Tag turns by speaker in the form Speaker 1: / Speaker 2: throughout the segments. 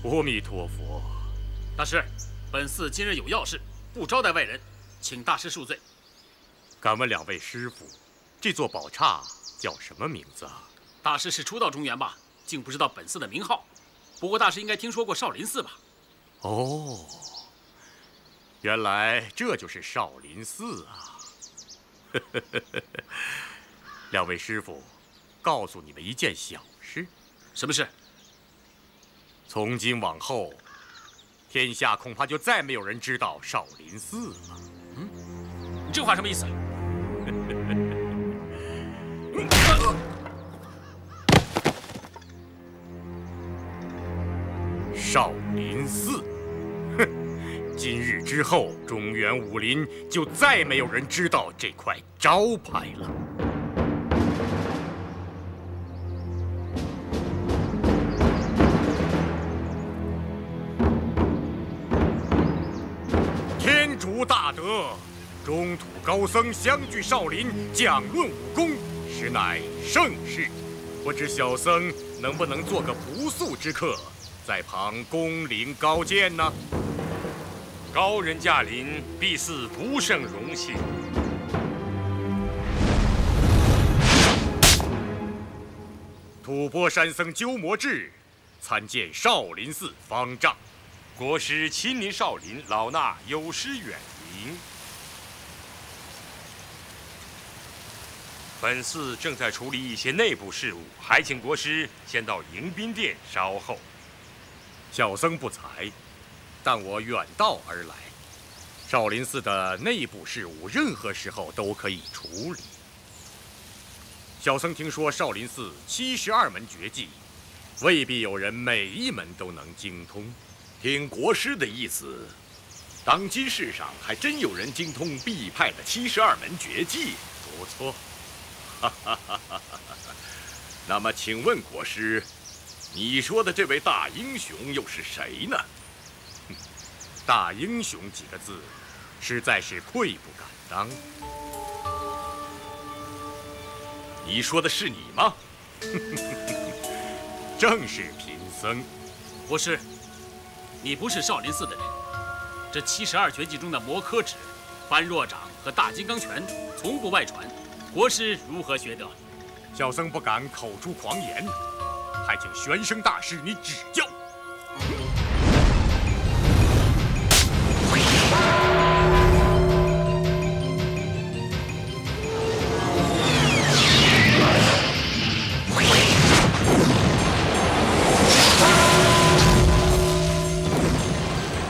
Speaker 1: 阿弥陀佛。
Speaker 2: 大师，本寺今日有要事，不招待外人，请大师恕罪。
Speaker 1: 敢问两位师傅，这座宝刹叫什么名字啊？
Speaker 2: 大师是初到中原吧，竟不知道本寺的名号。不过大师应该听说过少林寺吧？
Speaker 1: 哦，原来这就是少林寺啊！两位师傅，告诉你们一件小事。
Speaker 2: 什么事？
Speaker 1: 从今往后，天下恐怕就再没有人知道少林寺了。
Speaker 2: 你这话什么意思？
Speaker 1: 少林寺，哼！今日之后，中原武林就再没有人知道这块招牌了。天竺大德，中土高僧相聚少林，讲论武功，实乃盛事。不知小僧能不能做个不速之客？在旁恭临高见呢？
Speaker 3: 高人驾临，必是不胜荣幸。
Speaker 1: 吐蕃山僧鸠摩智参见少林寺方丈。
Speaker 3: 国师亲临少林，老衲有失远迎。本寺正在处理一些内部事务，还请国师先到迎宾殿稍后。
Speaker 1: 小僧不才，但我远道而来，少林寺的内部事务任何时候都可以处理。小僧听说少林寺72门绝技，未必有人每一门都能精通。
Speaker 4: 听国师的意思，当今世上还真有人精通必派的72门绝技，
Speaker 1: 不错。
Speaker 4: 那么，请问国师，你说的这位大英雄又是谁呢？
Speaker 1: 大英雄几个字，实在是愧不敢当。
Speaker 4: 你说的是你吗？
Speaker 1: 正是贫僧。
Speaker 2: 国师，你不是少林寺的人。这72绝技中的摩诃指、般若掌和大金刚拳从不外传，国师如何学得？
Speaker 1: 小僧不敢口出狂言，还请玄生大师你指教。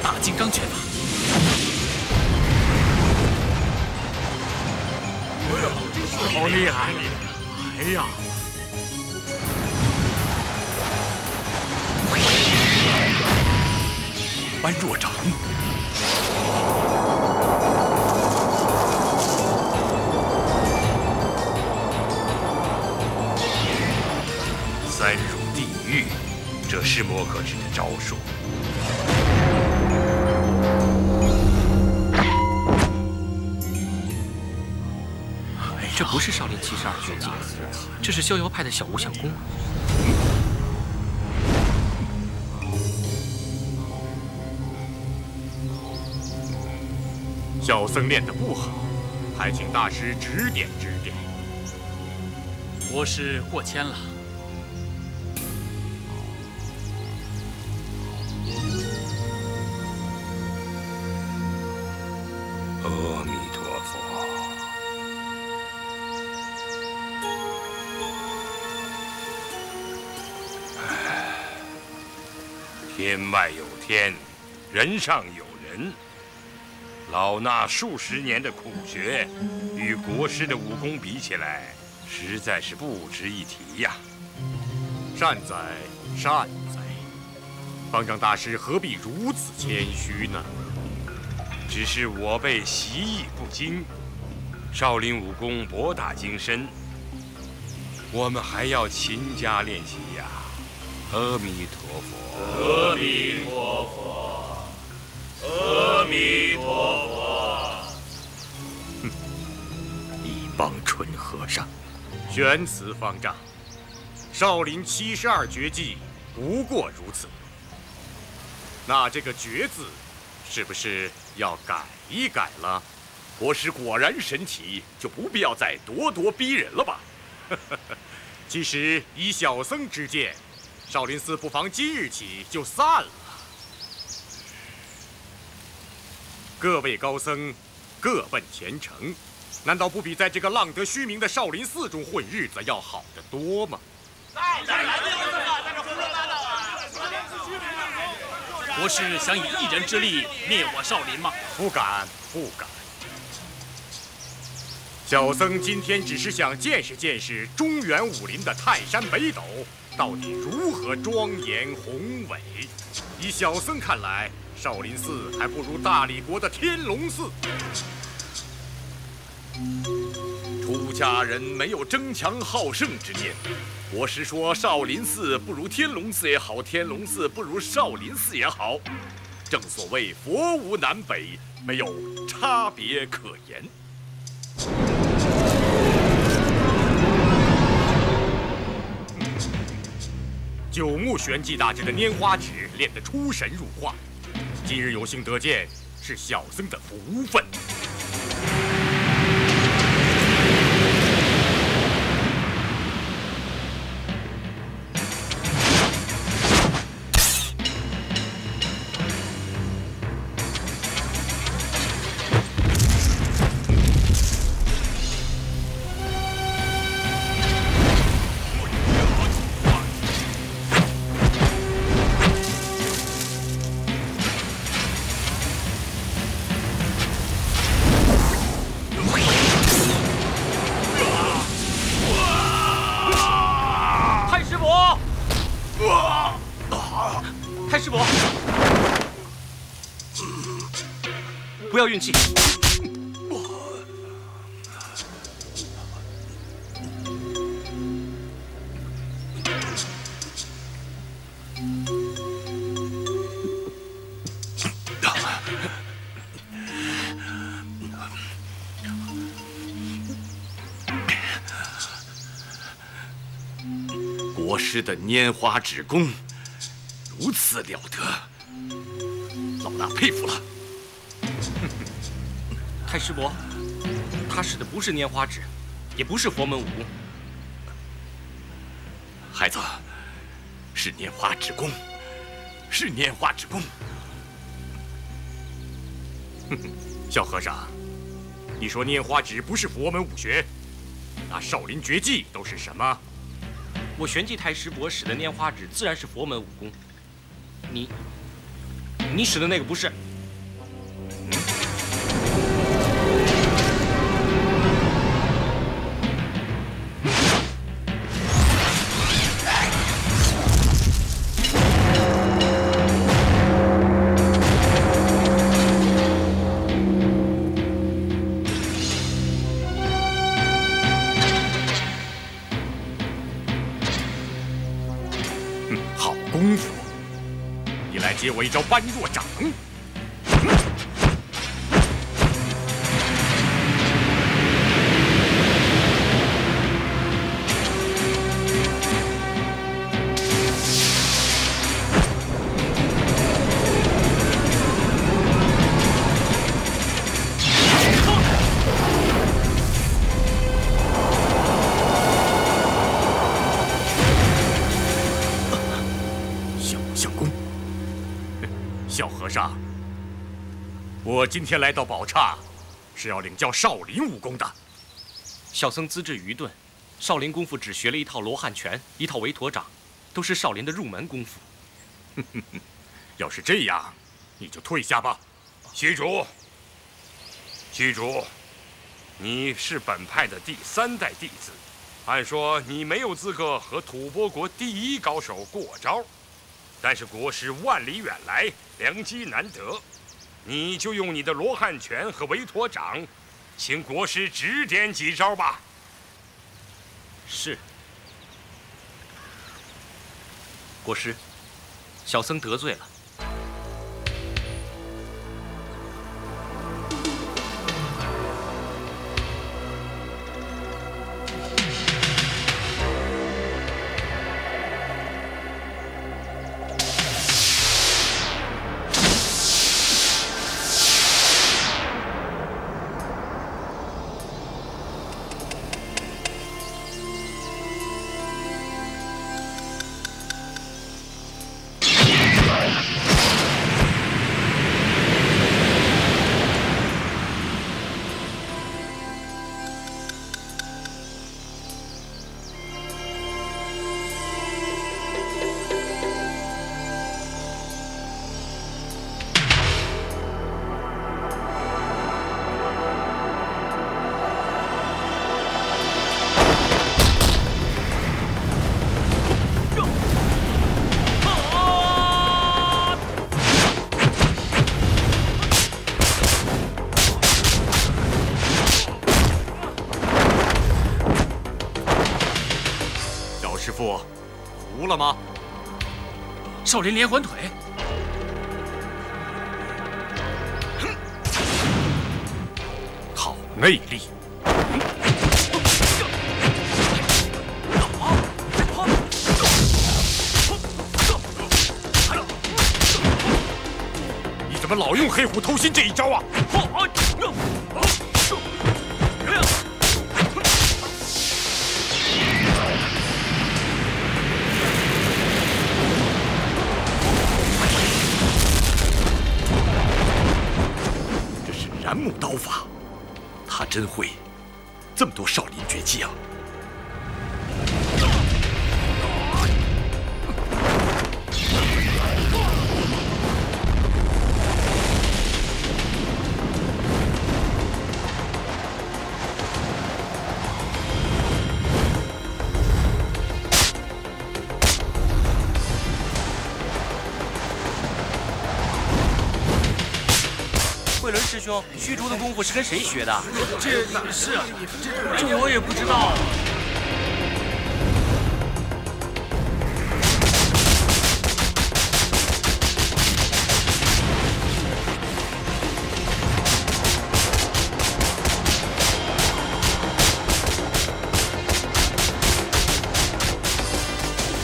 Speaker 2: 大金刚拳法。
Speaker 1: 好厉害！哎呀！
Speaker 4: 般若掌，
Speaker 3: 三入地狱，这是摩诃指的招数。
Speaker 5: 这不是少林72绝技，这是逍遥派的小无相功。
Speaker 1: 小僧练得不好，还请大师指点指点。
Speaker 2: 国师过谦了。
Speaker 3: 阿弥陀佛。天外有天，人上有人。老衲数十年的苦学，与国师的武功比起来，实在是不值一提呀。
Speaker 1: 善哉，善哉！方丈大师何必如此谦虚呢？
Speaker 3: 只是我辈习艺不精，少林武功博大精深，我们还要勤加练习呀。阿弥陀佛。
Speaker 2: 阿弥陀佛，阿弥陀佛。
Speaker 1: 哼，一帮蠢和尚。玄慈方丈，少林72绝技不过如此。那这个“绝”字，是不是要改一改了？
Speaker 4: 国师果然神奇，就不必要再咄咄逼人了吧？
Speaker 1: 其实以小僧之见，少林寺不妨今日起就散了。各位高僧，各奔前程，难道不比在这个浪得虚名的少林寺中混日子要好得多吗？
Speaker 2: 国师想以一人之力灭我少林吗？
Speaker 1: 不敢，不敢。小僧今天只是想见识见识中原武林的泰山北斗到底如何庄严宏伟。以小僧看来，少林寺还不如大理国的天龙寺。
Speaker 4: 出家人没有争强好胜之念。国师说少林寺不如天龙寺也好，天龙寺不如少林寺也好。正所谓佛无南北，没有差别可言。
Speaker 1: 九牧玄寂大师的拈花指练得出神入化，今日有幸得见，是小僧的福分。
Speaker 5: 太师伯，不要运气。
Speaker 4: 国师的拈花指功如此了得，老衲佩服了。
Speaker 5: 太师伯，他使的不是拈花指，也不是佛门武功。
Speaker 4: 孩子，是拈花指功，是拈花指功。
Speaker 1: 小和尚，你说拈花指不是佛门武学，那少林绝技都是什么？
Speaker 5: 我玄寂太师伯使的拈花指自然是佛门武功，你使的那个不是。
Speaker 1: 好功夫！你来接我一招般若掌。小和尚，我今天来到宝刹，是要领教少林武功的。
Speaker 5: 小僧资质愚钝，少林功夫只学了一套罗汉拳，一套韦陀掌，都是少林的入门功夫。
Speaker 1: 要是这样，你就退下吧。
Speaker 3: 虚竹，虚竹，你是本派的第3代弟子，按说你没有资格和吐蕃国第1高手过招。但是国师万里远来，良机难得，你就用你的罗汉拳和韦陀掌，请国师指点几招吧。
Speaker 5: 是。国师，小僧得罪了。
Speaker 1: 父，服了吗？
Speaker 2: 少林连环腿。
Speaker 1: 好内力。 怎么老用黑虎偷心这一招啊？
Speaker 4: 这是燃木刀法，他真会这么多少林绝技啊！
Speaker 5: 慧伦师兄，虚竹的功夫是跟谁学的？
Speaker 2: 这是啊，
Speaker 5: 这我也不知道。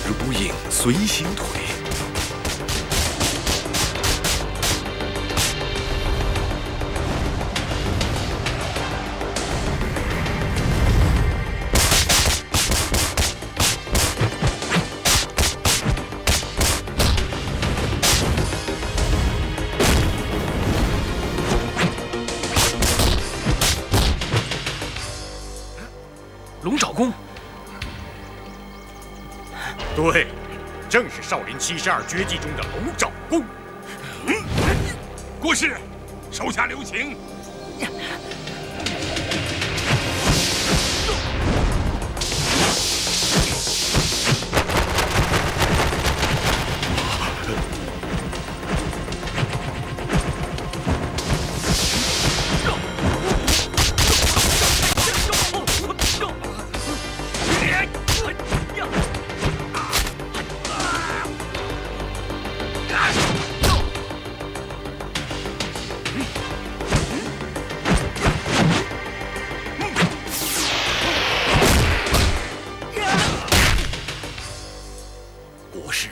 Speaker 4: 如影随形腿。
Speaker 2: 龙爪功，
Speaker 1: 对，正是少林72绝技中的龙爪功。
Speaker 3: 国师，手下留情。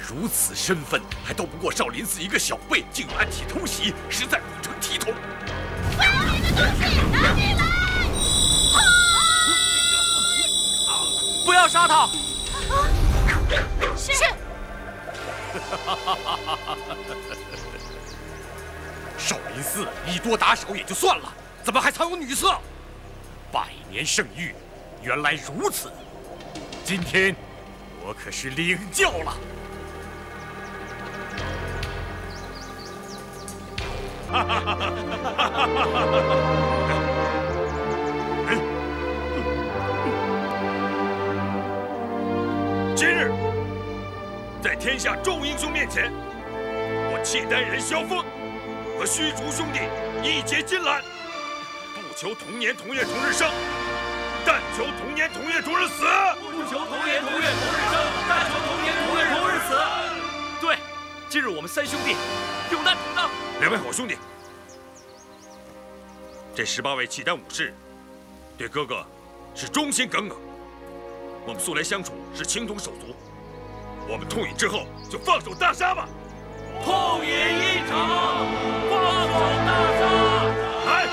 Speaker 4: 如此身份，还斗不过少林寺一个小辈，竟有暗体偷袭，实在不成体统。
Speaker 5: 不要杀他！
Speaker 6: 是。
Speaker 1: 少林寺以多打少也就算了，怎么还藏有女色？100年圣域，原来如此。今天我可是领教了。
Speaker 3: 今日，在天下众英雄面前，我契丹人萧峰和虚竹兄弟义结金兰，不求同年同月同日生，但求同年同月同日死。
Speaker 5: 不求同年同月同日生，但求同年同月同日死。对，今日我们3兄弟有难同当。
Speaker 3: 2位好兄弟，这18位契丹武士对哥哥是忠心耿耿，我们素来相处是情同手足，我们痛饮之后就放手大杀吧！
Speaker 5: 痛饮一场，放手大杀！
Speaker 3: 来！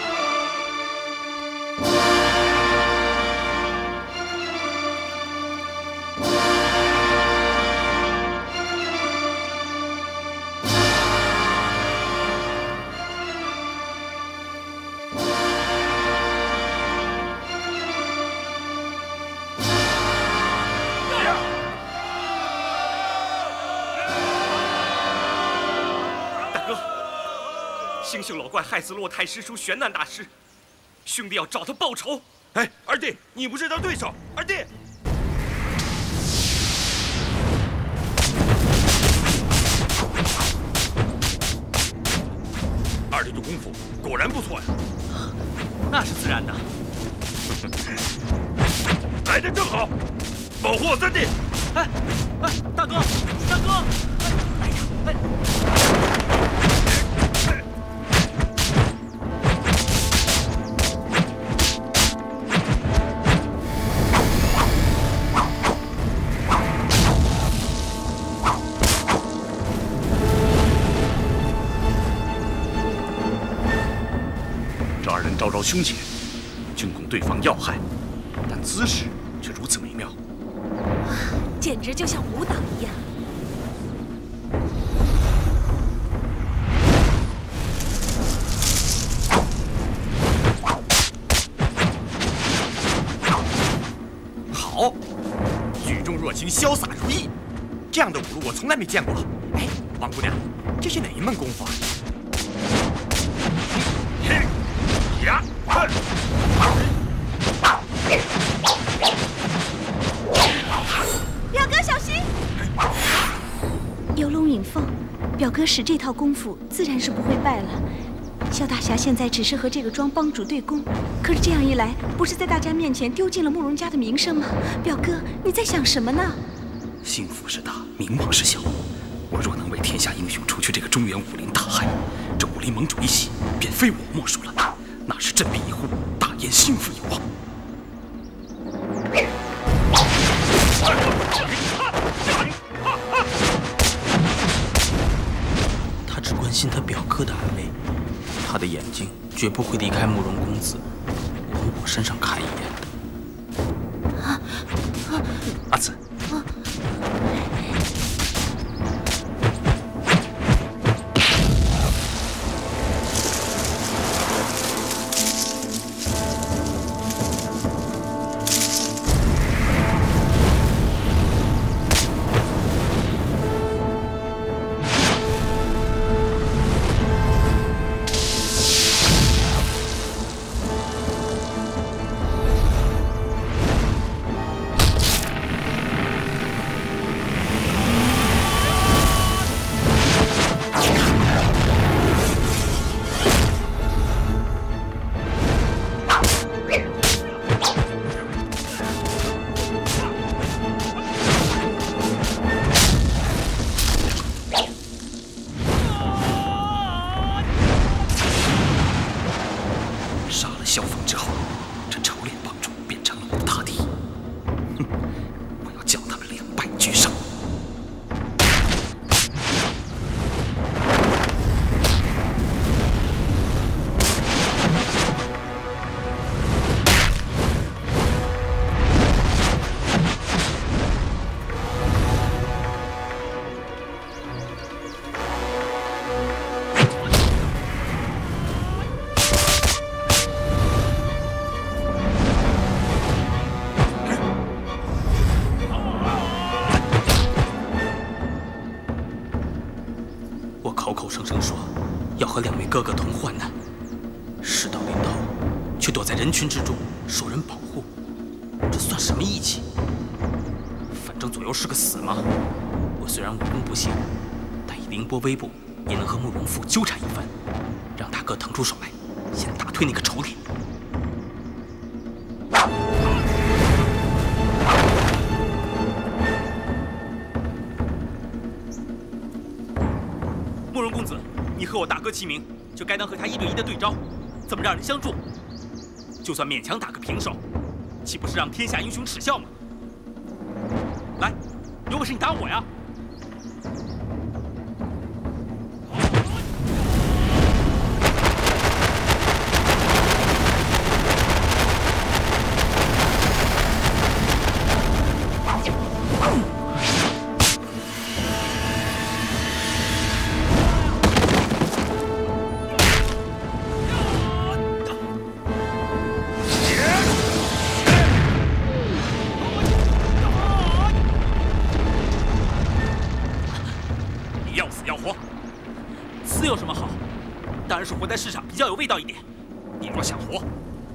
Speaker 5: 星宿老怪害死洛太师叔玄难大师，兄弟要找他报仇。
Speaker 3: 哎，二弟，你不是他对手，二弟。二弟的功夫果然不错呀。
Speaker 5: 那是自然的。
Speaker 3: 来的正好，保护我三弟。
Speaker 5: 哎哎，大哥，大哥！哎呀，哎！
Speaker 4: 这二人招招凶险，均攻对方要害，但姿势却如此美妙，
Speaker 6: 简直就像舞蹈一样。
Speaker 1: 好，举重若轻，潇洒如意，这样的武术我从来没见过。哎，王姑娘，这是哪一门功夫啊？
Speaker 3: 呀！
Speaker 6: 表哥小心！
Speaker 7: 游龙引凤，表哥使这套功夫，自然是不会败了。萧大侠现在只是和这个庄帮主对攻，可是这样一来，不是在大家面前丢尽了慕容家的名声吗？表哥，你在想什么呢？
Speaker 5: 幸福是大，名望是小。我若能为天下英雄除去这个中原武林大害，这武林盟主一席便非我莫属了。那是振臂一呼，大燕幸福有望。他只关心他表哥的安危，他的眼睛绝不会离开慕容公子，往我身上看一眼的。阿紫。哥哥同患难，事到临头，却躲在人群之中受人保护，这算什么义气？反正左右是个死嘛。我虽然武功不行，但以凌波微步，也能和慕容复纠缠一番，让大哥腾出手来，先打退那个仇脸。慕容公子，你和我大哥齐名。就该当和他1对1的对招，怎么让人相助？就算勉强打个平手，岂不是让天下英雄耻笑吗？来，有本事你打我呀！活在世上比较有味道一点。你若想活，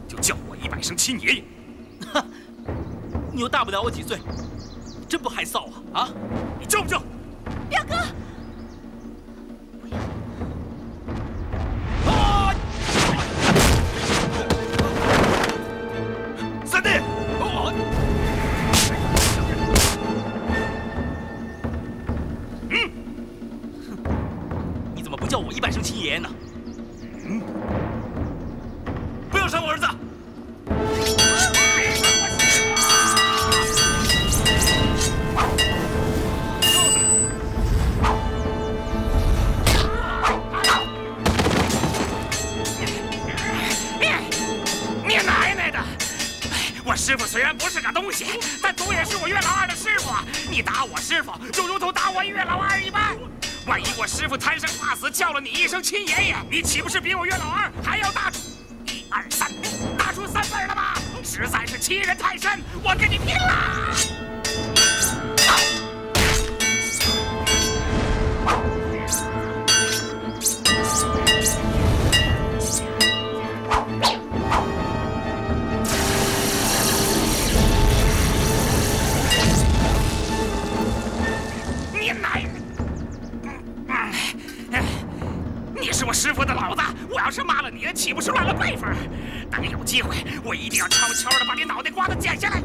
Speaker 5: 就叫我100声亲爷爷。哼，你又大不了我几岁，你真不害臊啊！啊，你叫不叫？
Speaker 6: 表哥，
Speaker 3: 不要！啊！三弟，
Speaker 5: 要杀我儿子！
Speaker 8: 你奶奶的！我师傅虽然不是个东西，但总也是我岳老二的师傅。你打我师傅，就如同打我岳老二一般。万一我师傅贪生怕死，叫了你一声亲爷爷，你岂不是比我岳老二还要大出1、2、3，大出3辈了吧？实在是欺人太甚！我跟你拼了！你奶！你是我师傅的老子，我要是骂了你，岂不是乱了辈分？等有机会，我一定要悄悄的把你脑袋瓜子剪下来。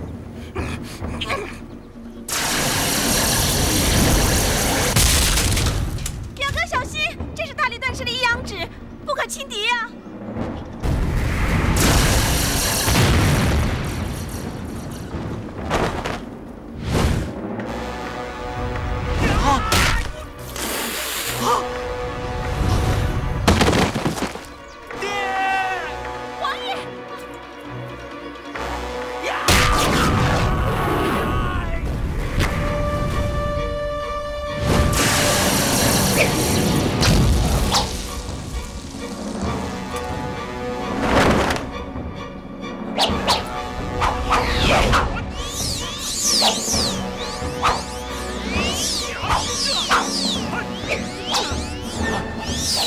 Speaker 7: 表哥小心，这是大力断石的一阳指，不可轻敌呀！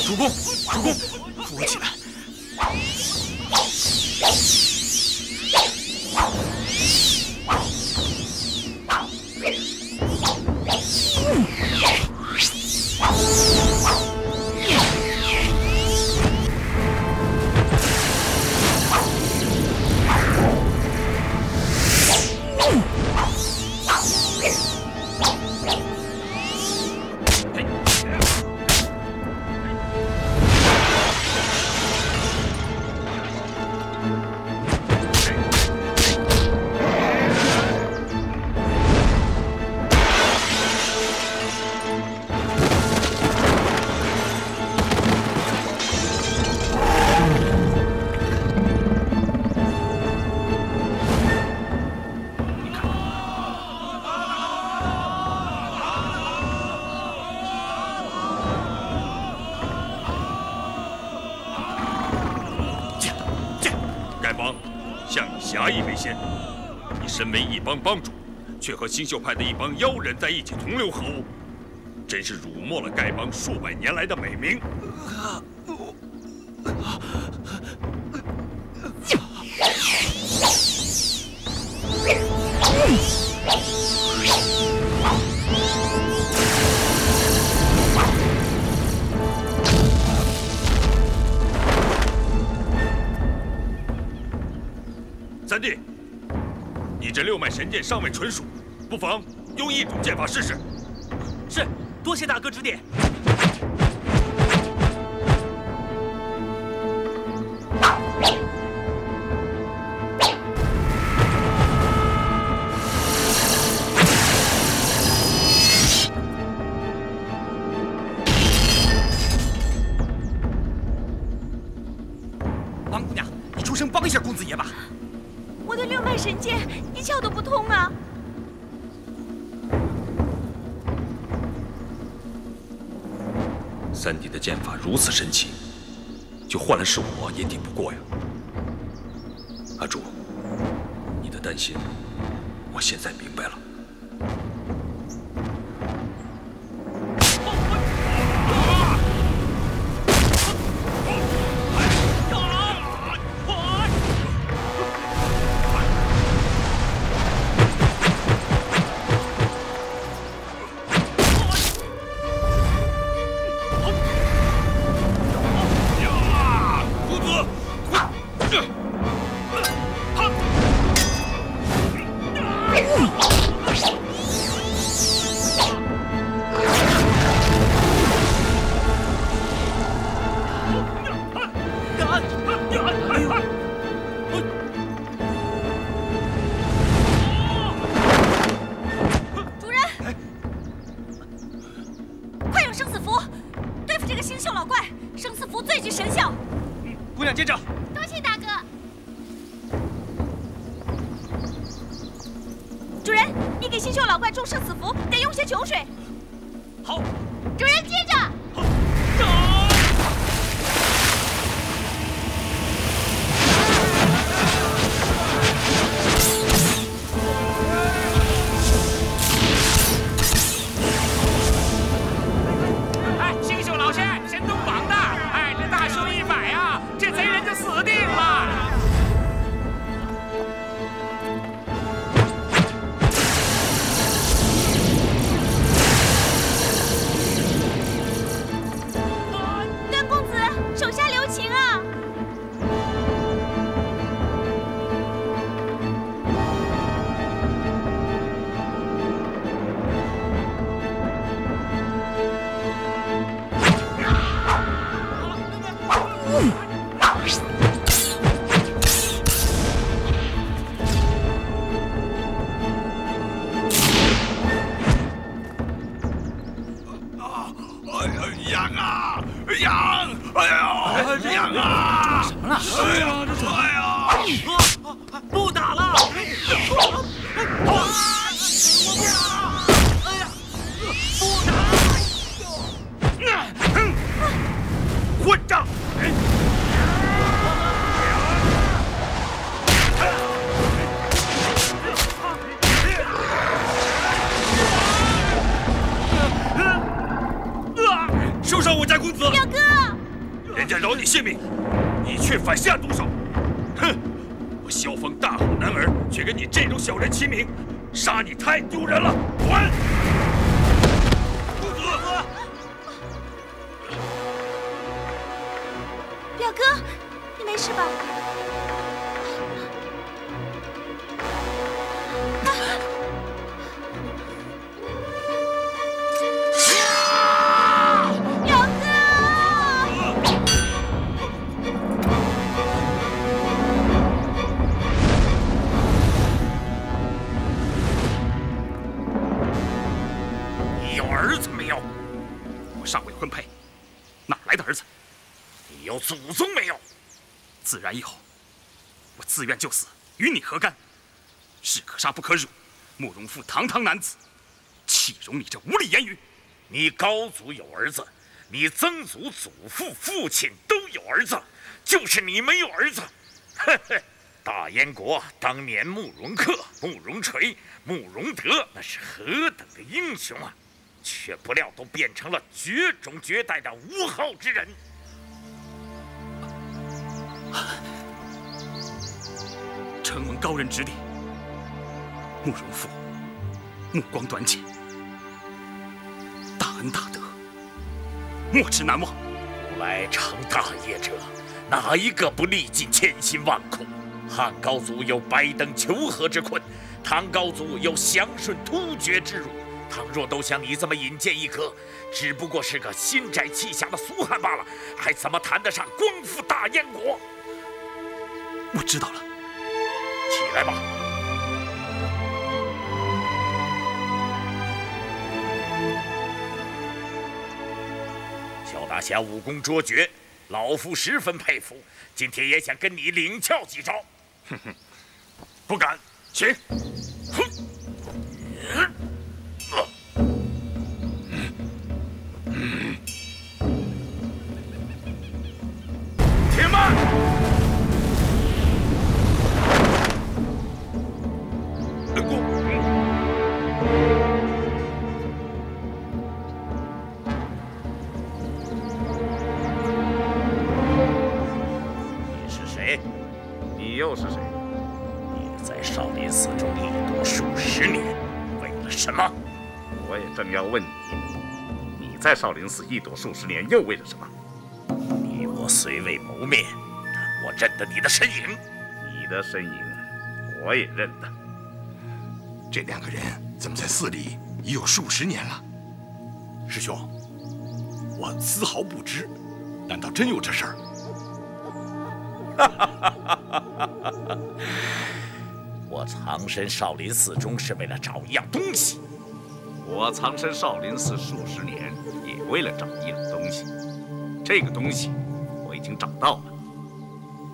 Speaker 5: 主公，主公，扶我起来！
Speaker 3: 向你侠义为先，你身为一帮帮主，却和星宿派的一帮妖人在一起同流合污，真是辱没了丐帮数百年来的美名。三弟，你这6脉神剑尚未纯熟，不妨用一种剑法试试。
Speaker 5: 是，多谢大哥指点。王姑娘，你出声帮一下公子爷吧。
Speaker 7: 我的6脉神剑一窍都不通啊！
Speaker 3: 三弟的剑法如此神奇，就换了是我也抵不过呀。阿朱，你的担心，我现在明白了。
Speaker 6: 主人，你给星宿老怪种生死符，得用些酒水。
Speaker 2: 好。
Speaker 6: 主人接着。
Speaker 8: 哎，星宿老仙，神东王的，哎，这大秀一摆啊，这贼人就死定了。
Speaker 6: 手下留情啊！
Speaker 4: 痒啊！痒！哎呀，痒啊！
Speaker 5: 什么了？
Speaker 4: 哎呀，这哎呀！
Speaker 5: 不打了！
Speaker 4: 我不打！哎呀，不打！混账！
Speaker 3: 收上我家公子！
Speaker 6: 表哥，
Speaker 3: 人家饶你性命，你却反下毒手！哼！我萧峰大好男儿，却跟你这种小人齐名，杀你太丢人了！滚！公子，
Speaker 7: 表哥，你没事吧？
Speaker 2: 尚未婚配，哪来的儿子？
Speaker 8: 你有祖宗没有？
Speaker 2: 自然有。我自愿就死，与你何干？士可杀不可辱，慕容复堂堂男子，岂容你这无礼言语？
Speaker 8: 你高祖有儿子，你曾祖、祖父、父亲都有儿子，就是你没有儿子。呵呵，大燕国当年慕容恪、慕容垂、慕容德，那是何等的英雄啊！ 却不料都变成了绝种绝代的无号之人。
Speaker 2: 承蒙高人指点，慕容复目光短浅，大恩大德，莫齿难忘。
Speaker 8: 古来成大业者，哪一个不历尽千辛万苦？汉高祖有百等求和之困，唐高祖有降顺突厥之辱。 倘若都像你这么引荐一颗，只不过是个心窄气狭的俗汉罢了，还怎么谈得上光复大燕国？
Speaker 2: 我知道了，
Speaker 8: 起来吧。萧大侠武功卓绝，老夫十分佩服。今天也想跟你领教几招。
Speaker 3: 哼哼，不敢，请。哼。
Speaker 8: 且慢！你是谁？
Speaker 4: 你又是谁？
Speaker 8: 你在少林寺中一躲数十年，为了什么？
Speaker 4: 我也正要问你，你在少林寺一躲数十年，又为了什么？
Speaker 8: 你我虽未谋面，但我认得你的身影。
Speaker 4: 你的身影，我也认得。
Speaker 3: 这两个人怎么在寺里已有数十年了？
Speaker 4: 师兄，我丝毫不知，难道真有这事儿？
Speaker 8: 我藏身少林寺中是为了找一样东西。
Speaker 4: 我藏身少林寺数十年，也为了找一样东西。这个东西我已经找到了，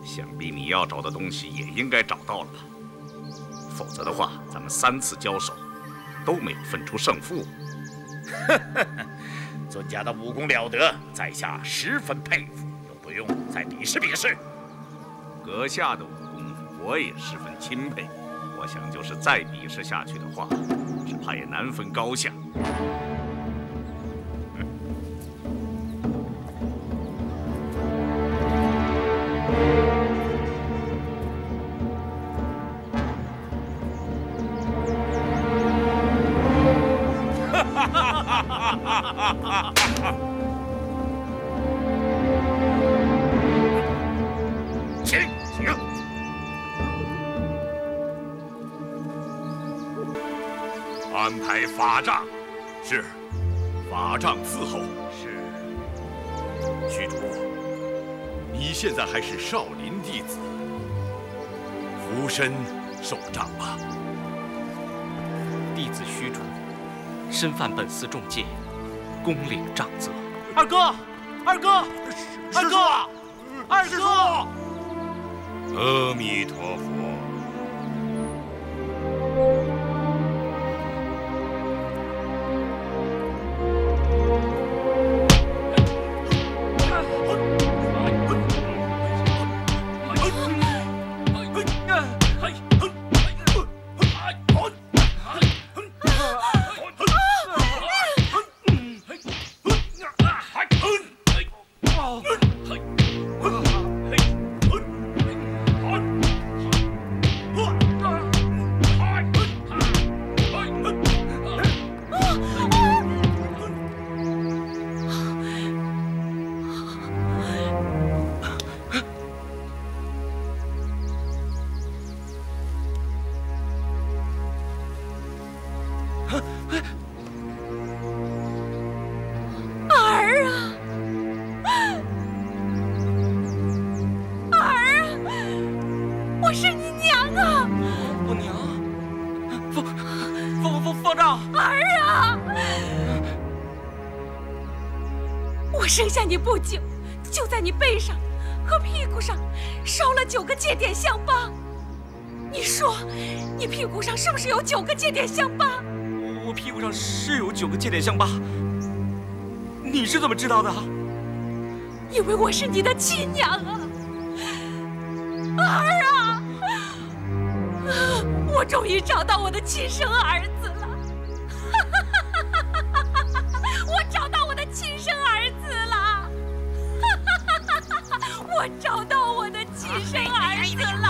Speaker 4: 想必你要找的东西也应该找到了吧？否则的话，咱们3次交手都没有分出胜负。尊家的武功了得，在下十分佩服，有不用再比试比试。阁下的武功我也十分钦佩，我想就是再比试下去的话，只怕也难分高下。请。安排法杖。是。法杖伺候。是。虚竹，你现在还是少林弟子，俯身受杖吧。
Speaker 5: 弟子虚竹，身犯本寺重戒，恭领杖责。
Speaker 8: 二哥，二哥，二哥，二哥！
Speaker 3: 阿弥陀佛。
Speaker 6: 生下你不久，就在你背上和屁股上烧了9个戒点香疤。你说，你屁股上是不是有9个戒点香疤？
Speaker 5: 我屁股上是有9个戒点香疤。你是怎么知道的？
Speaker 6: 因为我是你的亲娘啊，儿啊！我终于找到我的亲生儿子了。我找到我的亲生儿子了，我找到我的亲生儿子了。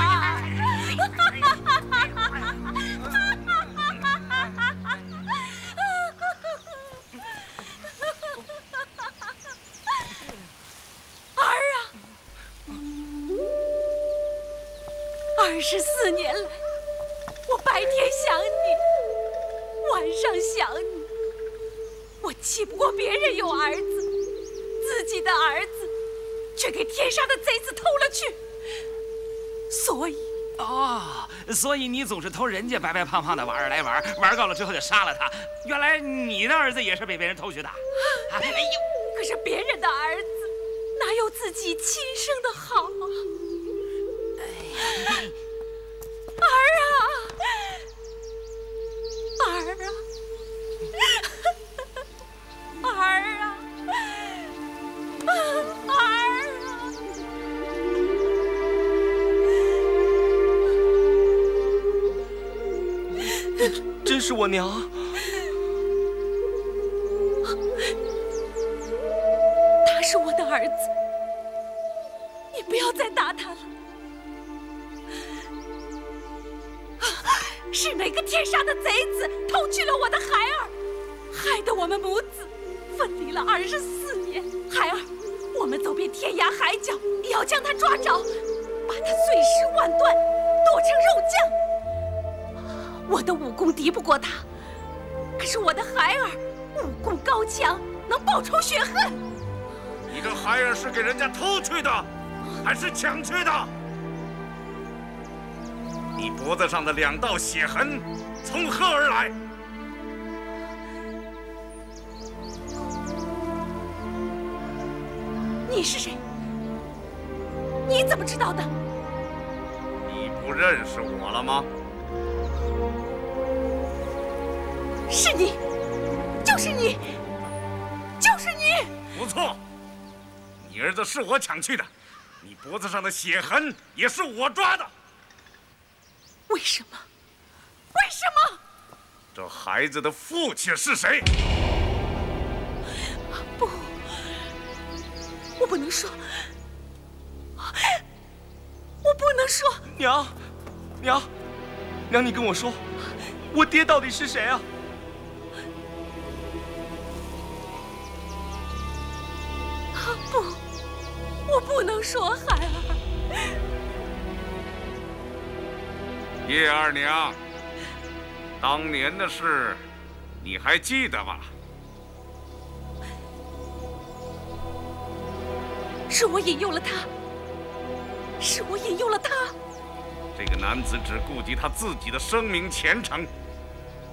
Speaker 6: 儿啊，24年来，我白天想你，晚上想你。我气不过别人有儿子，自己的儿子却给天杀的贼子偷了去，
Speaker 8: 所以你总是偷人家白白胖胖的娃儿来玩，玩够了之后就杀了他。原来你的儿子也是被别人偷去的。
Speaker 6: 哎呦，可是别人的儿子哪有自己亲生的好啊？儿啊，儿啊！儿啊，儿啊！
Speaker 5: 真是我娘。
Speaker 6: 他是我的儿子，你不要再打他了。是哪个天杀的贼子偷去了我的孩儿，害得我们母子分离了24年。孩儿，我们走遍天涯海角，也要将他抓着，把他碎尸万段，剁成肉酱。我的武功敌不过他，可是我的孩儿武功高强，能报仇雪恨。
Speaker 3: 你的孩儿是给人家偷去的，还是抢去的？你脖子上的2道血痕从何而来？
Speaker 6: 你是谁？你怎么知道的？
Speaker 3: 你不认识我了吗？
Speaker 6: 是你，就是你，就是你！
Speaker 4: 不错，你儿子是我抢去的，你脖子上的血痕也是我抓的。
Speaker 6: 为什么？为什么？
Speaker 4: 这孩子的父亲是谁？
Speaker 6: 不，我不能说，我不能说。
Speaker 5: 娘，娘，你跟我说，我爹到底是谁啊？
Speaker 6: 不，我不能说，孩儿。
Speaker 4: 叶二娘，当年的事，你还记得吧？
Speaker 6: 是我引诱了他，是我引诱了他。
Speaker 4: 这个男子只顾及他自己的生命前程，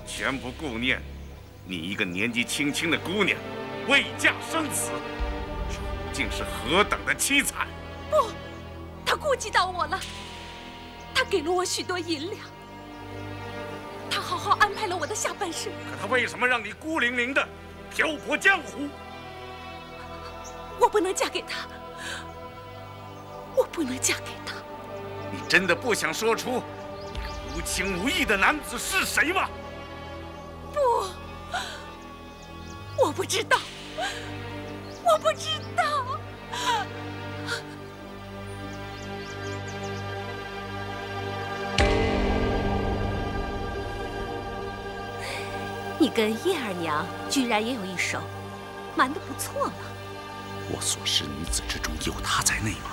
Speaker 4: 全不顾念你一个年纪轻轻的姑娘，未嫁生子，处境是何等的凄惨！
Speaker 6: 不，他顾及到我了，他给了我许多银两，他好好安排了我的下半生。
Speaker 4: 可他为什么让你孤零零的漂泊江湖？
Speaker 6: 我不能嫁给他，我不能嫁给他。
Speaker 4: 你真的不想说出那个无情无义的男子是谁吗？
Speaker 6: 不，我不知道，我不知道。你跟叶二娘居然也有一手，瞒得不错嘛。
Speaker 9: 我所识女子之中有她在内吗？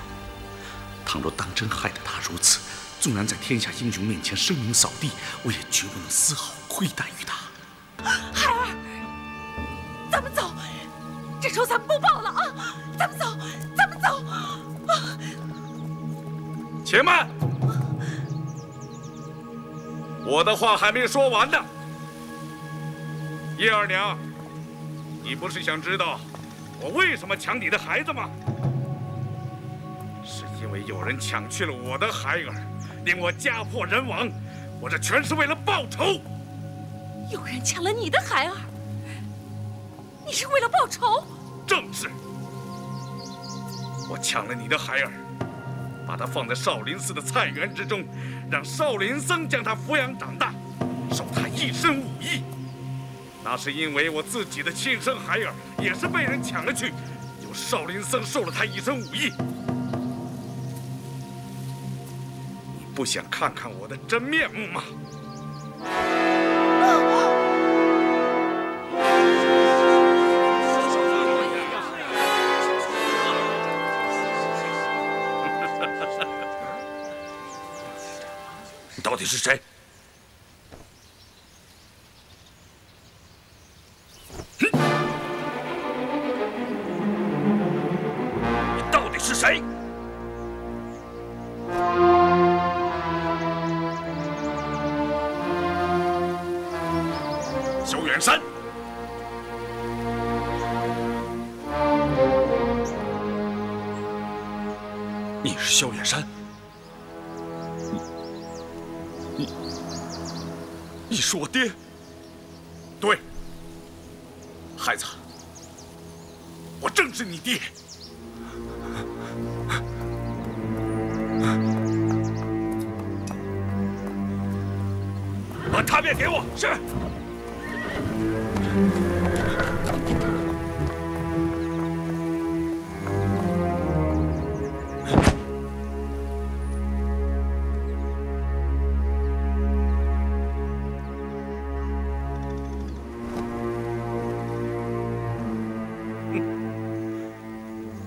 Speaker 9: 倘若当真害得她如此，纵然在天下英雄面前声名扫地，我也绝不能丝毫亏待于她。
Speaker 6: 孩儿，咱们走，这仇咱们不报了啊！咱们走，咱们走。
Speaker 4: 且慢，我的话还没说完呢。叶二娘，你不是想知道我为什么抢你的孩子吗？是因为有人抢去了我的孩儿，令我家破人亡。我这全是为了报仇。
Speaker 6: 有人抢了你的孩儿，你是为了报仇？
Speaker 4: 正是。我抢了你的孩儿，把他放在少林寺的菜园之中，让少林僧将他抚养长大，授他一身武艺。那是因为我自己的亲生孩儿也是被人抢了去，由少林僧授了他一身武艺。你不想看看我的真面目吗？
Speaker 9: 你到底是谁？
Speaker 4: 是谁？萧远山。
Speaker 9: 你是萧远山？你是我爹？
Speaker 4: 对，孩子，我正是你爹。把踏面给我。是。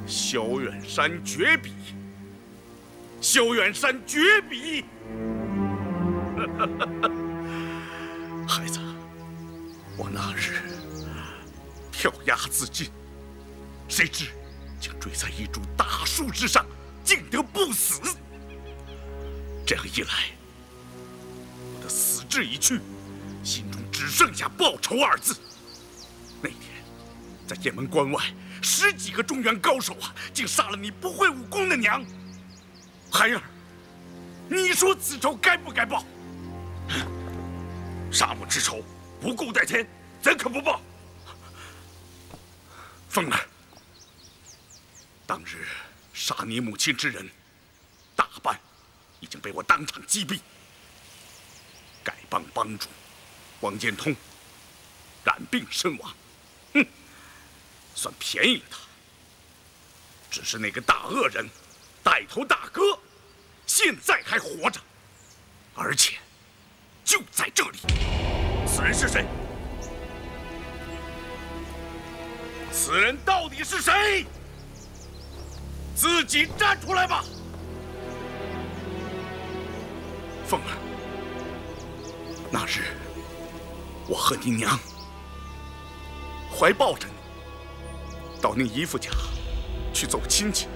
Speaker 4: 萧远山绝笔，萧远山绝笔。孩子，我那日跳崖自尽，谁知竟坠在一株大树之上，竟得不死。这样一来，我的死志已去，心中只剩下报仇二字。那天，在雁门关外，10几个中原高手啊，竟杀了你不会武功的娘。孩儿，你说此仇该不该报？
Speaker 9: 杀母之仇，不共戴天，怎可不报？凤儿，当日杀你母亲之人，大半已经被我当场击毙。丐帮帮主王建通染病身亡，哼，算便宜了他。只是那个大恶人，带头大哥，现在还活着，而且就在这里。此人是谁？此人到底是谁？自己站出来吧！凤儿，那日我和你娘怀抱着你到您姨父家去走亲戚，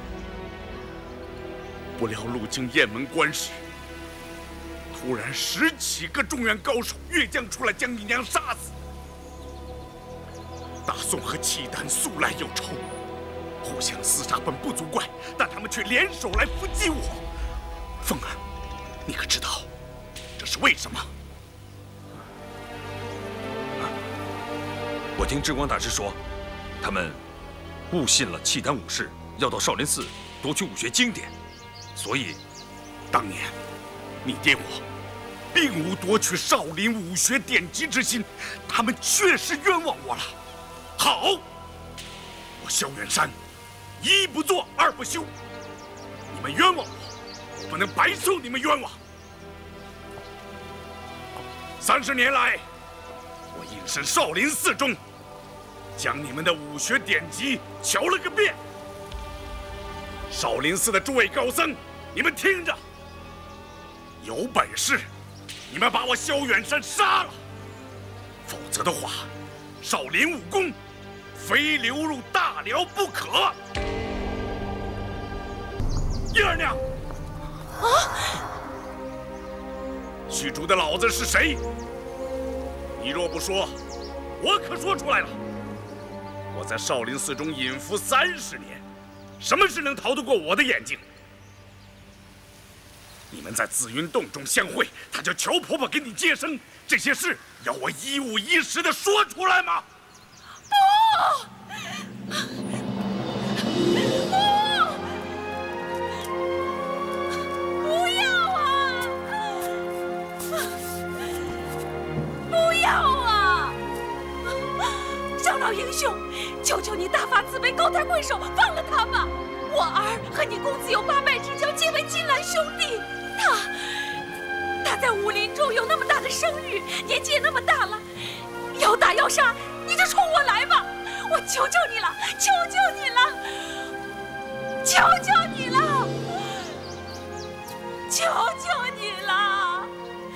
Speaker 9: 不料路经雁门关时，突然10几个中原高手跃将出来，将你娘杀死。大宋和契丹素来有仇，互相厮杀本不足怪，但他们却联手来伏击我。凤儿，你可知道这是为什么？
Speaker 10: 我听智光大师说，他们误信了契丹武士要到少林寺夺取武学经典，所以
Speaker 9: 当年你爹我并无夺取少林武学典籍之心，他们确实冤枉我了。好，我萧远山一不做二不休，你们冤枉我，我不能白受你们冤枉。30年来，我隐身少林寺中，将你们的武学典籍瞧了个遍。少林寺的诸位高僧，你们听着，有本事你们把我萧远山杀了，否则的话，少林武功非流入大辽不可。叶二娘，驱逐的老子是谁？你若不说，我可说出来了。我在少林寺中隐伏30年，什么事能逃得过我的眼睛？你们在紫云洞中相会，他叫乔婆婆给你接生，这些事要我一五一十的说出来吗？
Speaker 6: 不要啊！不要啊！少老英雄，求求你大发慈悲，高抬贵手，放了他吧！我儿和你公子有8脉之交，结为金兰兄弟。他在武林中有那么大的声誉，年纪也那么大了，要打要杀，你就冲我来吧！我求求你了，求求你了，求求你了，求求你了！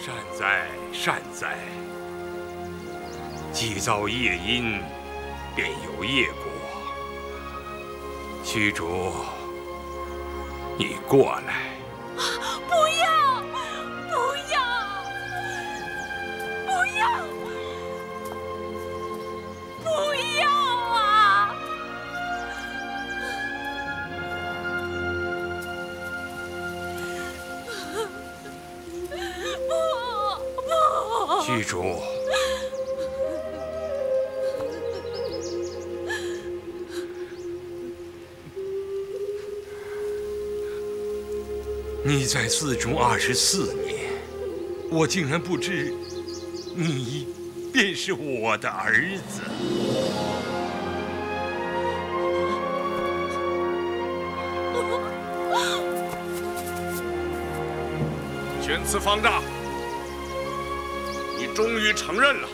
Speaker 3: 善哉善哉，既遭业因，便有业果。虚竹，你过来。
Speaker 6: 不要！不要！不要！不要啊！不！
Speaker 3: 虚竹，你在寺中24年，我竟然不知你便是我的儿子。
Speaker 9: 玄慈方丈，你终于承认了。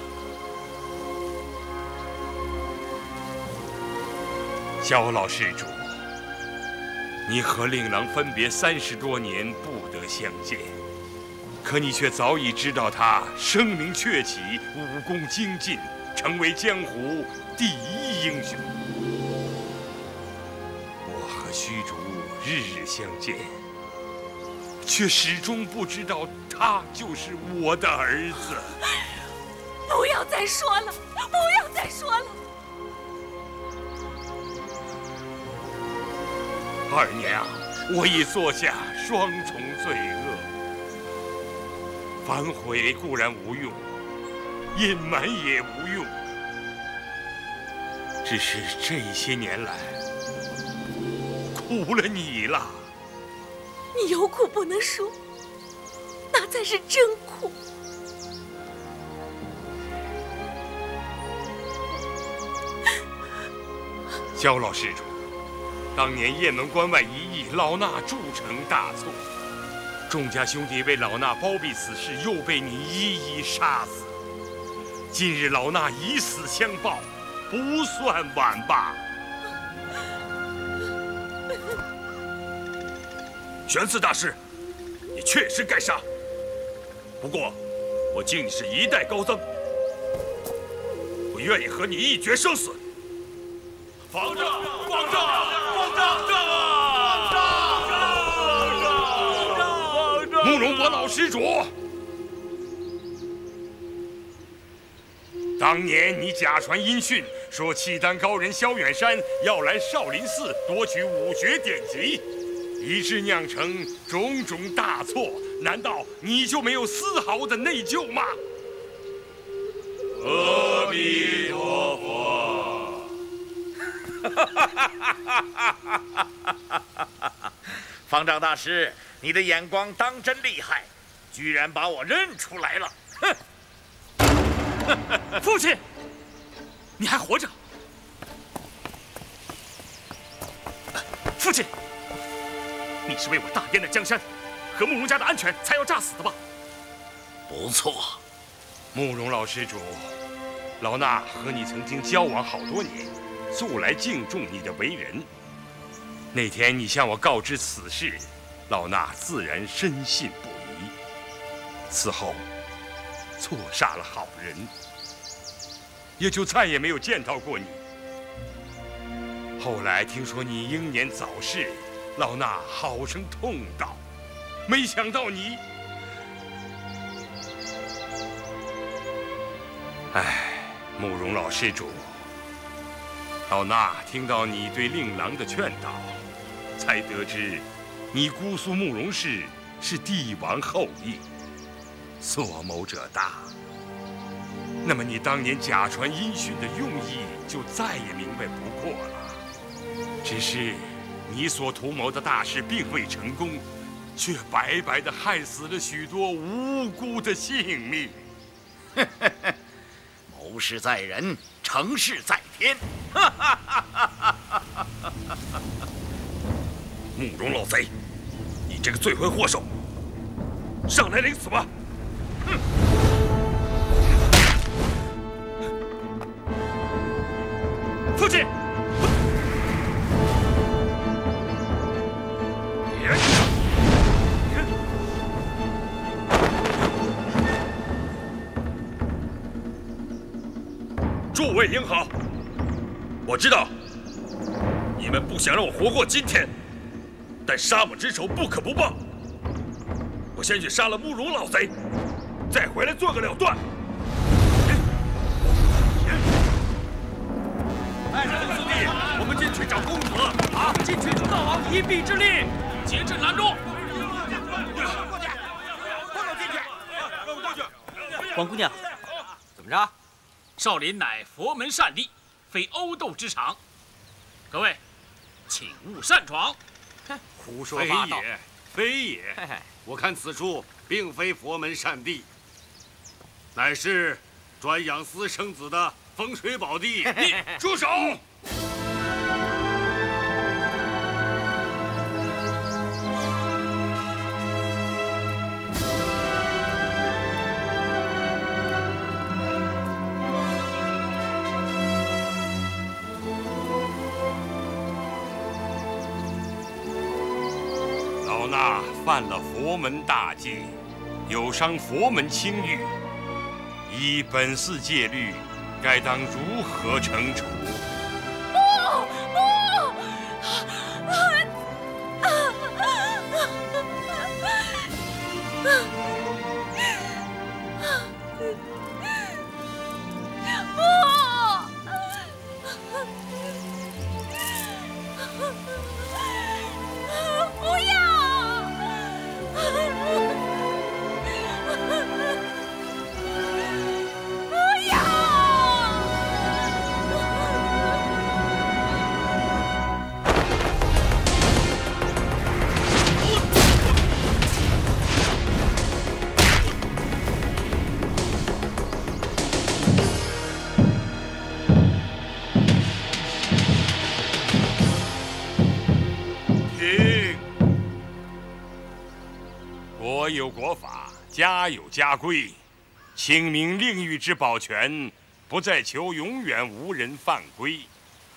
Speaker 3: 萧老施主，你和令郎分别30多年，不得相见，可你却早已知道他声名鹊起，武功精进，成为江湖第1英雄。我和虚竹日日相见，却始终不知道他就是我的儿子。
Speaker 6: 不要再说了，不要再说了！
Speaker 3: 二娘，我已做下双重罪恶，反悔固然无用，隐瞒也无用。只是这些年来，苦了你了。
Speaker 6: 你有苦不能说，那才是真苦。
Speaker 3: 焦老施主，当年雁门关外一役，老衲铸成大错，众家兄弟为老衲包庇此事，又被你一一杀死。今日老衲以死相报，不算晚吧？
Speaker 10: 玄次大师，你确实该杀。不过，我敬你是一代高僧，不愿意和你一决生死。方丈，方丈，方丈，
Speaker 3: 慕容伯老施主，当年你假传音讯，说契丹高人萧远山要来少林寺夺取武学典籍，以致酿成种种大错，难道你就没有丝毫的内疚吗？
Speaker 10: 阿弥陀佛。
Speaker 4: 方丈大师，你的眼光当真厉害，居然把我认出来了！哼！
Speaker 2: 父亲，你还活着？父亲，你是为我大燕的江山和慕容家的安全才要诈死的吧？
Speaker 3: 不错，慕容老施主，老衲和你曾经交往好多年，素来敬重你的为人。那天你向我告知此事，老衲自然深信不疑。此后，错杀了好人，也就再也没有见到过你。后来听说你英年早逝，老衲好生痛悼。没想到你，慕容老施主，老衲听到你对令郎的劝导，才得知你姑苏慕容氏是帝王后裔，所谋者大。那么你当年假传音讯的用意就再也明白不过了。只是你所图谋的大事并未成功，却白白的害死了许多无辜的性命。
Speaker 4: 谋事在人，成事在天。
Speaker 10: 慕容老贼，你这个罪魁祸首，上来领死吧！哼！
Speaker 2: 父亲，
Speaker 10: 诸位英豪，我知道你们不想让我活过今天，但杀我之仇不可不报。我先去杀了慕容老贼，再回来做个了断。
Speaker 2: 哎，兄弟，我们进去找公子，好，进去助大王一臂之力，结阵拦住。
Speaker 5: 王姑娘，怎么着？
Speaker 2: 少林乃佛门善地，非殴斗之场。各位，请勿擅闯。
Speaker 1: 胡说八道！非也，我看此处并非佛门善地，乃是专养私生子的风水宝地。
Speaker 3: 你住手！老衲犯了佛门大戒，有伤佛门清誉，依本寺戒律，该当如何惩处？有国法，家有家规。清明令域之保全，不在求永远无人犯规，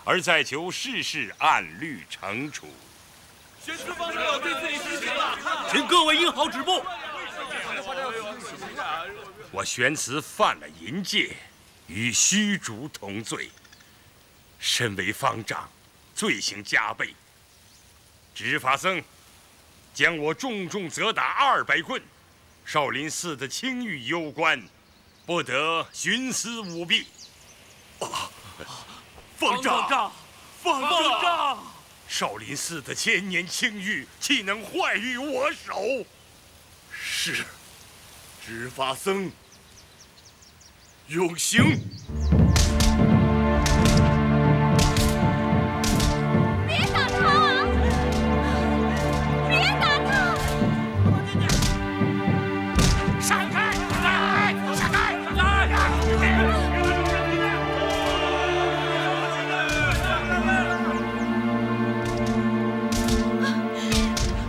Speaker 3: 而在求事事按律惩处。
Speaker 10: 宣词方面要对自己实行了，
Speaker 2: 请各位英豪止步。
Speaker 3: 我玄慈犯了淫戒，与虚竹同罪。身为方丈，罪行加倍。执法僧将我重重责打200棍。少林寺的清誉攸关，不得徇私舞弊。
Speaker 10: 方丈，
Speaker 3: 少林寺的千年清誉，岂能坏于我手？
Speaker 4: 是，执法僧永行。
Speaker 6: 别打他！别打他！
Speaker 8: 闪开！闪开！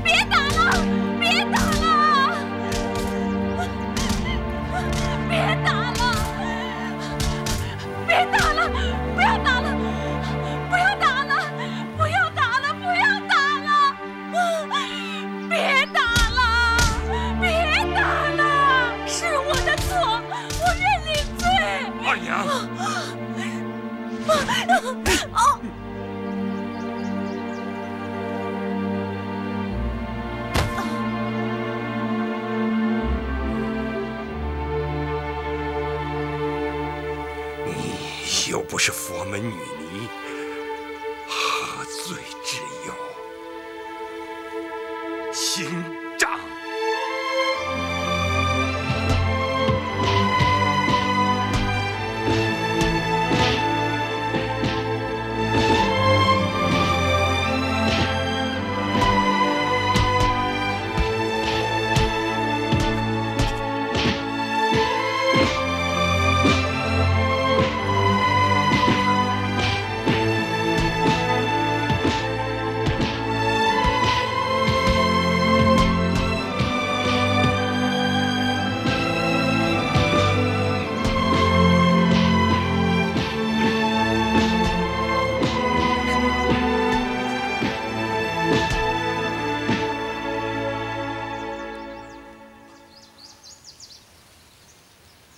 Speaker 6: 别打了！别打了！别打了！别打了！不要打了！不要打了！不要打了！不要打了！别打了！别打了！是我的错，我认领罪。
Speaker 3: 二娘，你又不是佛门女尼，何罪之有？刑杖。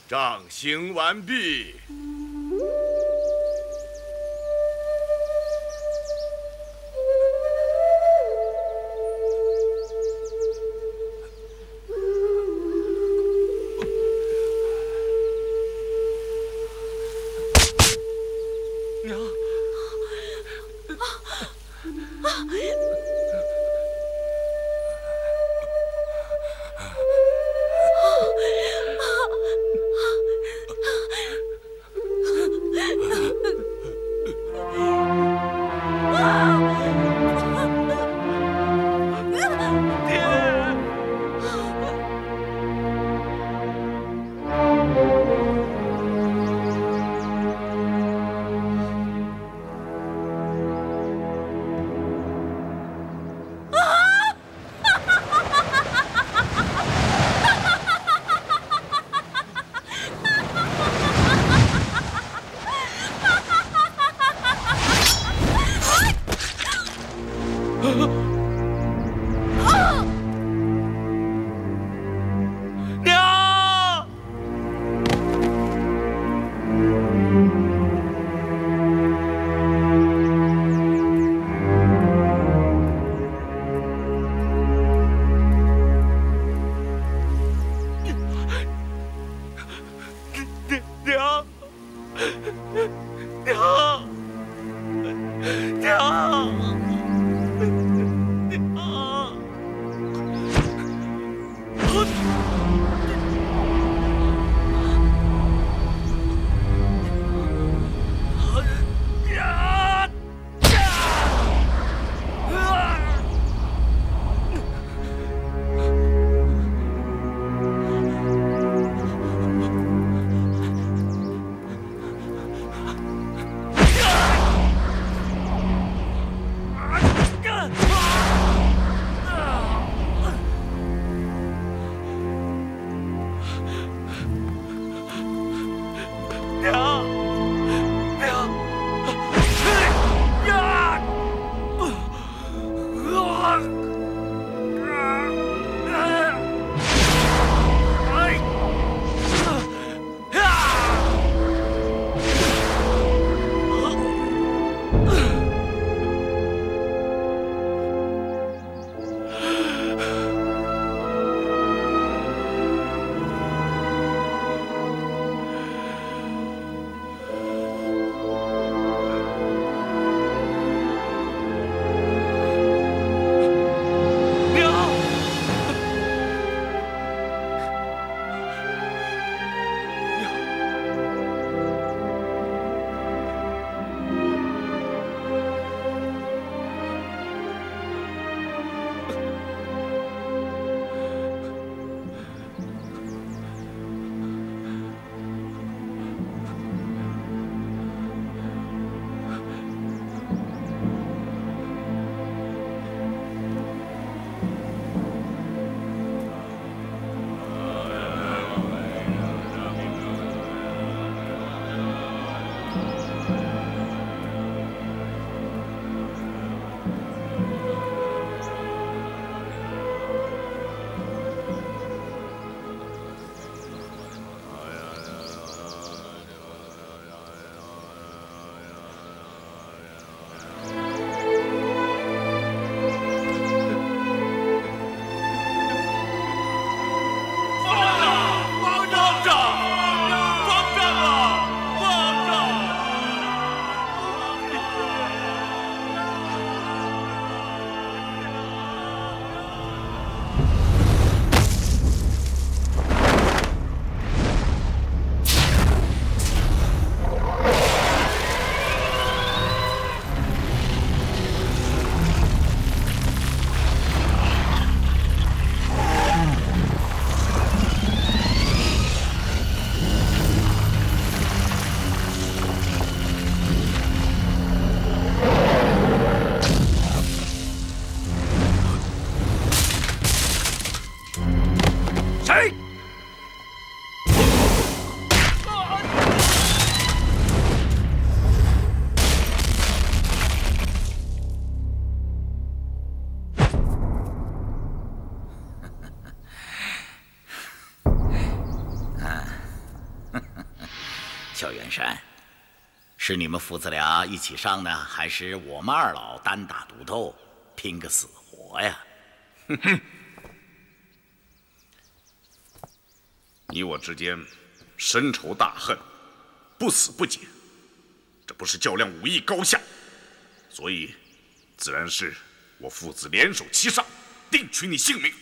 Speaker 4: 杖刑完毕。
Speaker 5: 娘，
Speaker 8: 萧元山，是你们父子俩一起上呢，还是我们二老单打独斗，拼个死活呀？
Speaker 9: 哼哼，你我之间深仇大恨，不死不解，这不是较量武艺高下，所以自然是我父子联手齐上，定取你性命。